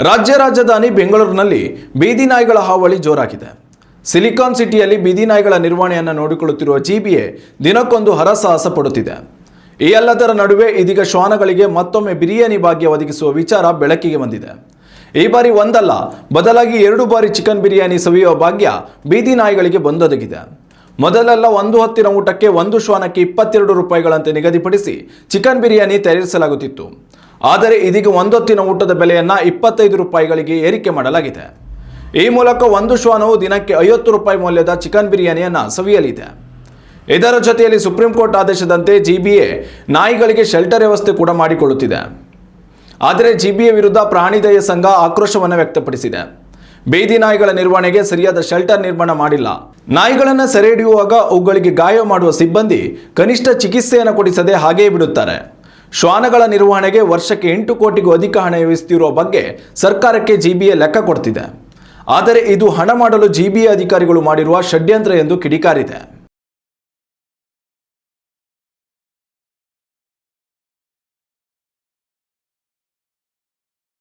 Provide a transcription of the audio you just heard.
ರಾಜ್ಯ ರಾಜಧಾನಿ ಬೆಂಗಳೂರಿನಲ್ಲಿ ಬೀದಿ ನಾಯಿಗಳ ಹಾವಳಿ ಜೋರಾಗಿದೆ. ಸಿಲಿಕಾನ್ ಸಿಟಿಯಲ್ಲಿ ಬೀದಿ ನಾಯಿಗಳ ನಿರ್ವಹಣೆಯನ್ನು ನೋಡಿಕೊಳ್ಳುತ್ತಿರುವ ಜಿಬಿಎ ದಿನಕ್ಕೊಂದು ಹರಸಾಹಸ ಪಡುತ್ತಿದೆ. ಈ ಎಲ್ಲದರ ನಡುವೆ ಇದೀಗ ಶ್ವಾನಗಳಿಗೆ ಮತ್ತೊಮ್ಮೆ ಬಿರಿಯಾನಿ ಭಾಗ್ಯ ಒದಗಿಸುವ ವಿಚಾರ ಬೆಳಕಿಗೆ ಬಂದಿದೆ. ಈ ಬಾರಿ ಒಂದಲ್ಲ ಬದಲಾಗಿ 2 ಬಾರಿ ಚಿಕನ್ ಬಿರಿಯಾನಿ ಸವಿಯುವ ಭಾಗ್ಯ ಬೀದಿ ನಾಯಿಗಳಿಗೆ ಬಂದೊದಗಿದೆ. ಮೊದಲೆಲ್ಲ ಒಂದು ಹೊತ್ತಿನ ಊಟಕ್ಕೆ ಒಂದು ಶ್ವಾನಕ್ಕೆ 22 ರೂಪಾಯಿಗಳಂತೆ ನಿಗದಿಪಡಿಸಿ ಚಿಕನ್ ಬಿರಿಯಾನಿ ತಯಾರಿಸಲಾಗುತ್ತಿತ್ತು. ಆದರೆ ಇದೀಗ ಒಂದೊತ್ತಿನ ಊಟದ ಬೆಲೆಯನ್ನು 25 ರೂಪಾಯಿಗಳಿಗೆ ಏರಿಕೆ ಮಾಡಲಾಗಿದೆ. ಈ ಮೂಲಕ ಒಂದು ಶ್ವಾನವು ದಿನಕ್ಕೆ 50 ರೂಪಾಯಿ ಮೌಲ್ಯದ ಚಿಕನ್ ಬಿರಿಯಾನಿಯನ್ನು ಸವಿಯಲಿದೆ. ಇದರ ಜೊತೆಯಲ್ಲಿ ಸುಪ್ರೀಂ ಕೋರ್ಟ್ ಆದೇಶದಂತೆ ಜಿಬಿಎ ನಾಯಿಗಳಿಗೆ ಶೆಲ್ಟರ್ ವ್ಯವಸ್ಥೆ ಕೂಡ ಮಾಡಿಕೊಳ್ಳುತ್ತಿದೆ. ಆದರೆ ಜಿಬಿಎ ವಿರುದ್ಧ ಪ್ರಾಣಿದಯ ಸಂಘ ಆಕ್ರೋಶವನ್ನು ವ್ಯಕ್ತಪಡಿಸಿದೆ. ಬೀದಿ ನಾಯಿಗಳ ನಿರ್ವಹಣೆಗೆ ಸರಿಯಾದ ಶೆಲ್ಟರ್ ನಿರ್ಮಾಣ ಮಾಡಿಲ್ಲ. ನಾಯಿಗಳನ್ನು ಸೆರೆ ಹಿಡಿಯುವಾಗ ಅವುಗಳಿಗೆ ಗಾಯ ಮಾಡುವ ಸಿಬ್ಬಂದಿ ಕನಿಷ್ಠ ಚಿಕಿತ್ಸೆಯನ್ನು ಕೊಡಿಸದೆ ಹಾಗೆಯೇ ಬಿಡುತ್ತಾರೆ. ಶ್ವಾನಗಳ ನಿರ್ವಹಣೆಗೆ ವರ್ಷಕ್ಕೆ 8 ಕೋಟಿಗೂ ಅಧಿಕ ಹಣ ವ್ಯಯಿಸುತ್ತಿರುವ ಬಗ್ಗೆ ಸರ್ಕಾರಕ್ಕೆ ಜಿಬಿಎ ಲೆಕ್ಕ ಕೊಡ್ತಿದೆ. ಆದರೆ ಇದು ಹಣ ಮಾಡಲು ಜಿಬಿಎ ಅಧಿಕಾರಿಗಳು ಮಾಡಿರುವ ಷಡ್ಯಂತ್ರ ಎಂದು ಕಿಡಿಕಾರಿದೆ.